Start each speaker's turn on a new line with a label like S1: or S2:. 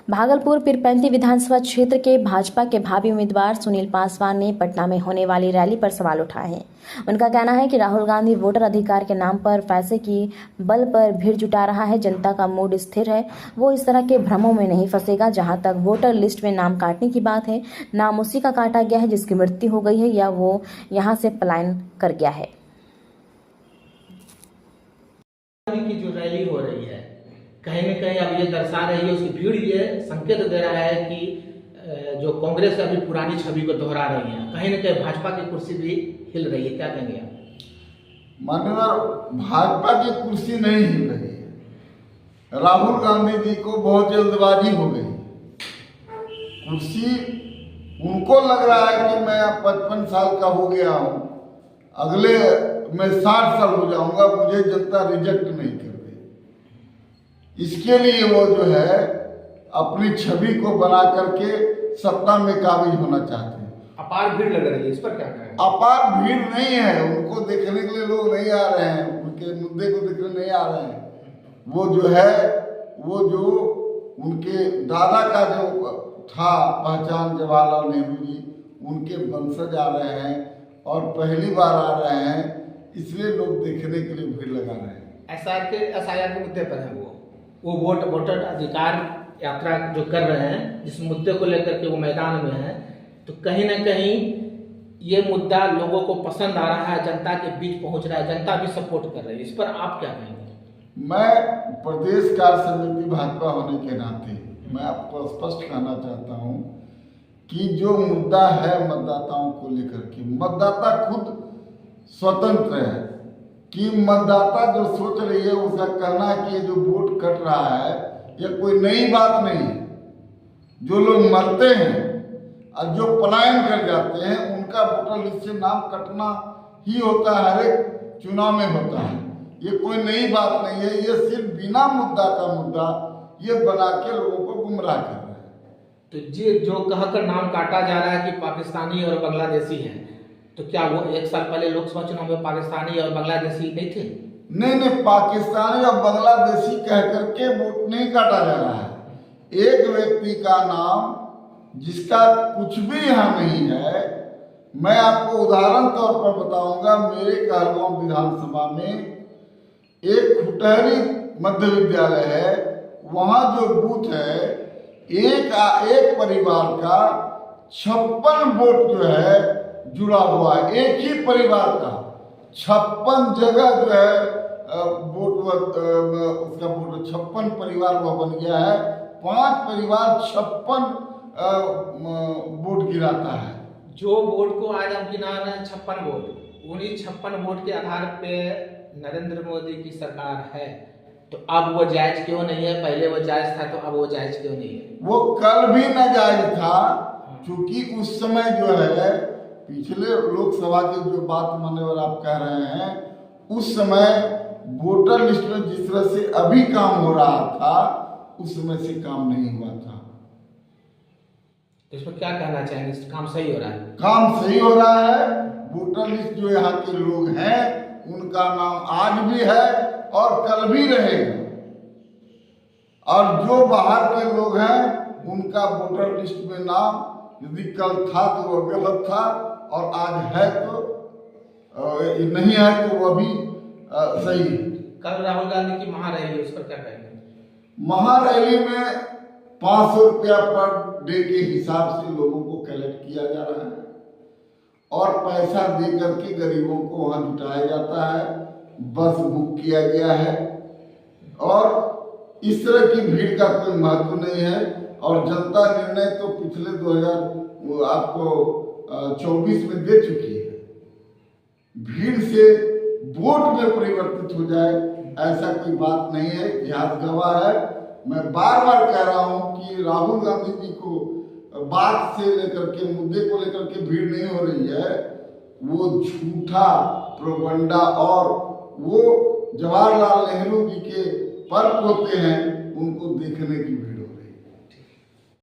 S1: भागलपुर पीरपैंती विधानसभा क्षेत्र के भाजपा के भावी उम्मीदवार सुनील पासवान ने पटना में होने वाली रैली पर सवाल उठाए हैं। उनका कहना है कि राहुल गांधी वोटर अधिकार के नाम पर पैसे की बल पर भीड़ जुटा रहा है। जनता का मूड स्थिर है, वो इस तरह के भ्रमों में नहीं फंसेगा। जहां तक वोटर लिस्ट में नाम काटने की बात है, नाम उसी का काटा गया है जिसकी मृत्यु हो गई है या वो यहाँ से पलायन कर गया है।
S2: की जो रैली हो रही है कहीं न कहीं अब ये दर्शा रही है, उसकी भीड़ ये संकेत दे रहा है कि जो कांग्रेस अभी पुरानी छवि को दोहरा रही है, कहीं न कहीं भाजपा की कुर्सी भी हिल रही है। क्या कहेंगे आप?
S3: मान्यवर, भाजपा की कुर्सी नहीं हिल रही है। राहुल गांधी जी को बहुत जल्दबाजी हो गई। कुर्सी उनको लग रहा है कि मैं 55 साल का हो गया हूँ, अगले मैं 60 साल हो जाऊंगा, मुझे जनता रिजेक्ट नहीं कर रही। इसके लिए वो जो है अपनी छवि को बना करके सत्ता में काबिज होना चाहते हैं।
S2: अपार भीड़ लग रही है, इस पर क्या कहें?
S3: अपार भीड़ नहीं है, उनको देखने के लिए लोग नहीं आ रहे हैं, उनके मुद्दे को देखने नहीं आ रहे हैं। वो जो है वो जो उनके दादा का जो था पहचान, जवाहरलाल नेहरू जी, उनके वंशज आ रहे हैं और पहली बार आ रहे हैं, इसलिए लोग देखने के लिए भीड़ लगा रहे हैं।
S2: एसआईआर के मुद्दे पर है वो वोटर अधिकार यात्रा जो कर रहे हैं, जिस मुद्दे को लेकर के वो मैदान में है, तो कहीं ना कहीं ये मुद्दा लोगों को पसंद आ रहा है, जनता के बीच पहुंच रहा है, जनता भी सपोर्ट कर रही है। इस पर आप क्या कहेंगे?
S3: मैं प्रदेश कार्य समिति भाजपा होने के नाते मैं आपको स्पष्ट कहना चाहता हूं कि जो मुद्दा है मतदाताओं को लेकर के, मतदाता खुद स्वतंत्र है कि मतदाता जो सोच रही है उसका कहना है कि ये जो वोट कट रहा है ये कोई नई बात नहीं है। जो लोग मरते हैं और जो पलायन कर जाते हैं उनका वोटर लिस्ट से नाम कटना ही होता है, हर एक चुनाव में होता है। ये कोई नई बात नहीं है, ये सिर्फ बिना मुद्दा का मुद्दा ये बना के लोगों को गुमराह कर रहा है।
S2: तो जी जो कहकर नाम काटा जा रहा है कि पाकिस्तानी और बांग्लादेशी है, तो क्या वो 1 साल पहले लोकसभा चुनाव में पाकिस्तानी और बांग्लादेशी नहीं थे?
S3: नहीं, पाकिस्तानी और बांग्लादेशी कह करके वोट नहीं काटा जा रहा है। एक व्यक्ति का नाम जिसका कुछ भी यहाँ नहीं है, मैं आपको उदाहरण तौर पर बताऊंगा। मेरे कहलगांव विधानसभा में एक खुटहरी मध्य विद्यालय है, वहाँ जो बूथ है एक परिवार का 56 वोट जो है जुड़ा हुआ है। एक ही परिवार का 56 जगह जो है वोट, उसका वोट 56 परिवार वह बन गया है। 5 परिवार 56 वोट गिराता है।
S2: जो वोट को आज हम गिना रहे हैं 56 वोट, उन्हीं 56 वोट के आधार पे नरेंद्र मोदी की सरकार है, तो अब वो जायज क्यों नहीं है? पहले वो जायज था, तो अब वो जायज क्यों नहीं है?
S3: वो कल भी नाजायज था, क्योंकि उस समय जो है पिछले लोकसभा की जो बात मान्यवर आप कह रहे हैं, उस समय वोटर लिस्ट में जिस तरह से अभी काम हो रहा था उस समय से काम नहीं हुआ था।
S2: तो इस पर क्या कहना चाहेंगे? काम सही हो रहा है?
S3: काम सही हो रहा है। वोटर लिस्ट जो यहाँ के लोग हैं उनका नाम आज भी है और कल भी रहेगा, और जो बाहर के लोग हैं उनका वोटर लिस्ट में नाम यदि कल था तो वो गलत था, और आज है तो नहीं है तो वो भी सही है।
S2: कल राहुल गांधी की महारैली, उस पर क्या कहेंगे?
S3: महारैली में 500 रुपया पर डे के हिसाब से लोगों को कलेक्ट किया जा रहा है और पैसा दे करके गरीबों को वहाँ जुटाया जाता है। बस बुक किया गया है और इस तरह की भीड़ का कोई महत्व नहीं है। और जनता निर्णय तो पिछले 2024 में दे चुकी है। भीड़ से वोट में परिवर्तित हो जाए ऐसा कोई बात नहीं है, इतिहास गवाह है। मैं बार बार कह रहा हूं कि राहुल गांधी जी को बात से लेकर के, मुद्दे को लेकर के भीड़ नहीं हो रही है। वो झूठा प्रोपगंडा और वो जवाहरलाल नेहरू जी के पर्व होते हैं, उनको देखने की भीड़